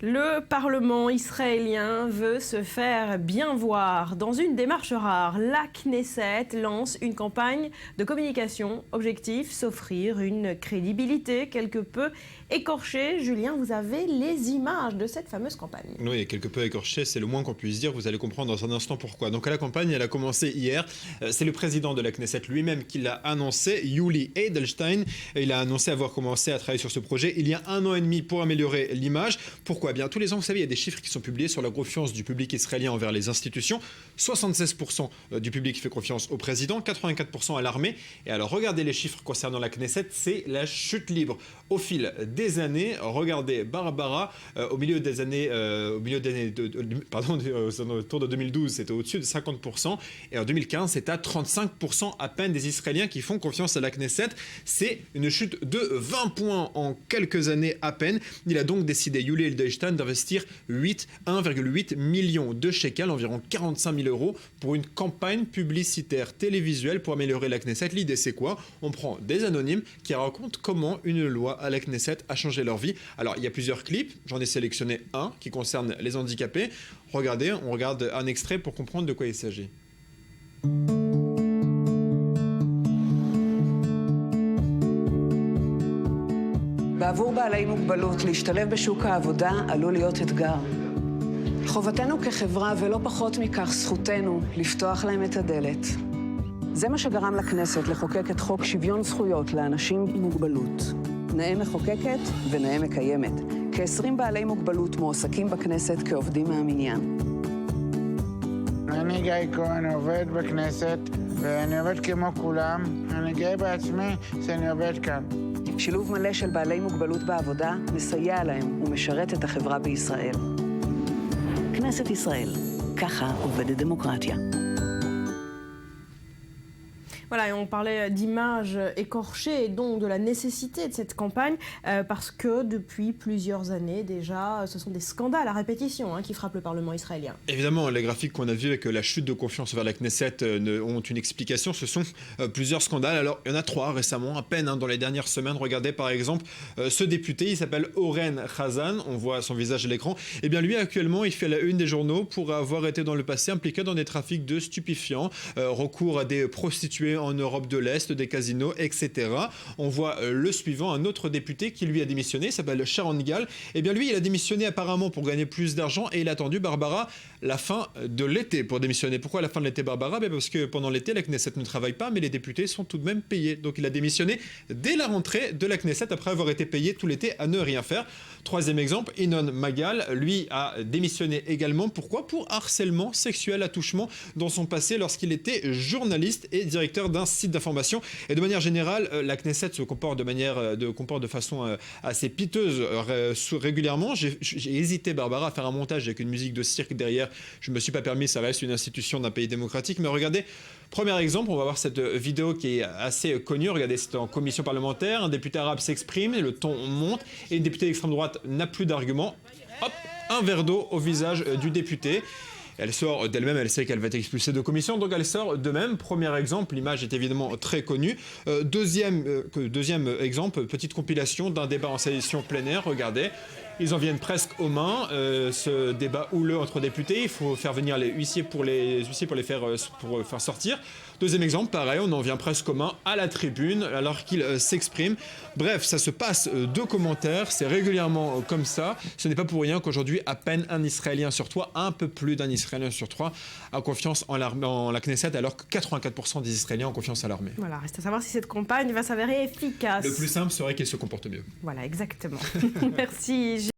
Le Parlement israélien veut se faire bien voir. Dans une démarche rare, la Knesset lance une campagne de communication. Objectif, s'offrir une crédibilité quelque peu écorchée. Julien, vous avez les images de cette fameuse campagne. Oui, quelque peu écorchée, c'est le moins qu'on puisse dire. Vous allez comprendre dans un instant pourquoi. Donc la campagne, elle a commencé hier. C'est le président de la Knesset lui-même qui l'a annoncé, Yuli Edelstein. Il a annoncé avoir commencé à travailler sur ce projet il y a 1 an et demi pour améliorer l'image. Pourquoi ? Bien, tous les ans, vous savez, il y a des chiffres qui sont publiés sur la confiance du public israélien envers les institutions. 76% du public fait confiance au président, 84% à l'armée. Et alors, regardez les chiffres concernant la Knesset, c'est la chute libre. Au fil des années, regardez Barbara, au milieu des années, autour de 2012, c'était au-dessus de 50%. Et en 2015, c'est à 35% à peine des Israéliens qui font confiance à la Knesset. C'est une chute de 20 points en quelques années à peine. Il a donc décidé, Yuli Edelstein, d'investir 1,8 million de shekels, environ 45 000 euros, pour une campagne publicitaire télévisuelle pour améliorer la Knesset. L'idée, c'est quoi ? On prend des anonymes qui racontent comment une loi à la Knesset a changé leur vie. Alors, il y a plusieurs clips. J'en ai sélectionné un qui concerne les handicapés. Regardez, on regarde un extrait pour comprendre de quoi il s'agit. בעבור בעלי מוגבלות להשתלב בשוק העבודה עלול להיות אתגר. חובתנו כחברה ולא פחות מכך זכותנו לפתוח להם את הדלת. זה מה שגרם לכנסת לחוקק את חוק שוויון זכויות לאנשים עם מוגבלות. נאה מחוקקת ונאה מקיימת. כ-20 בעלי מוגבלות מועסקים בכנסת כעובדים מהמניין. אני גיא כהן, עובד בכנסת, ואני עובד כמו כולם. אני גאה בעצמי שאני עובד כאן. שילוב מלא של בעלי מוגבלות בעבודה מסייע להם ומשרת את החברה בישראל. כנסת ישראל, ככה עובדת דמוקרטיה. Voilà, et on parlait d'images écorchées et donc de la nécessité de cette campagne parce que depuis plusieurs années déjà, ce sont des scandales à répétition qui frappent le Parlement israélien. Évidemment, les graphiques qu'on a vus avec la chute de confiance vers la Knesset ont une explication. Ce sont plusieurs scandales. Alors, il y en a 3 récemment, à peine dans les dernières semaines. Regardez par exemple ce député, il s'appelle Oren Khazan. On voit son visage à l'écran. Eh bien, lui, actuellement, il fait la une des journaux pour avoir été dans le passé impliqué dans des trafics de stupéfiants, recours à des prostituées en Europe de l'Est, des casinos, etc. On voit le suivant, un autre député qui lui a démissionné, il s'appelle Sharon Gall. Eh bien lui, il a démissionné apparemment pour gagner plus d'argent et il a attendu, Barbara, la fin de l'été pour démissionner. Pourquoi la fin de l'été, Barbara ? Parce que pendant l'été, la Knesset ne travaille pas, mais les députés sont tout de même payés. Donc il a démissionné dès la rentrée de la Knesset après avoir été payé tout l'été à ne rien faire. Troisième exemple, Inoon Magal, lui a démissionné également. Pourquoi ? Pour harcèlement sexuel, attouchement dans son passé lorsqu'il était journaliste et directeur d'un site d'information. Et de manière générale, la Knesset se comporte de façon assez piteuse régulièrement. J'ai hésité, Barbara, à faire un montage avec une musique de cirque derrière. Je ne me suis pas permis, ça reste une institution d'un pays démocratique. Mais regardez, premier exemple, on va voir cette vidéo qui est assez connue. Regardez, c'est en commission parlementaire. Un député arabe s'exprime, le ton monte et une députée d'extrême droite n'a plus d'arguments. Hop, un verre d'eau au visage du député. Elle sort d'elle-même, elle sait qu'elle va être expulsée de commission, donc elle sort d'eux-mêmes. Premier exemple, l'image est évidemment très connue. Deuxième exemple, petite compilation d'un débat en session plein air, regardez. Ils en viennent presque aux mains, ce débat houleux entre députés. Il faut faire venir les huissiers pour faire sortir. Deuxième exemple, pareil, on en vient presque aux mains à la tribune alors qu'ils s'expriment. Bref, ça se passe de commentaires, c'est régulièrement comme ça. Ce n'est pas pour rien qu'aujourd'hui, à peine un Israélien sur 3, un peu plus d'un Israélien sur 3, a confiance en la Knesset, alors que 84% des Israéliens ont confiance à l'armée. Voilà, reste à savoir si cette campagne va s'avérer efficace. Le plus simple serait qu'elle se comporte mieux. Voilà, exactement. Merci.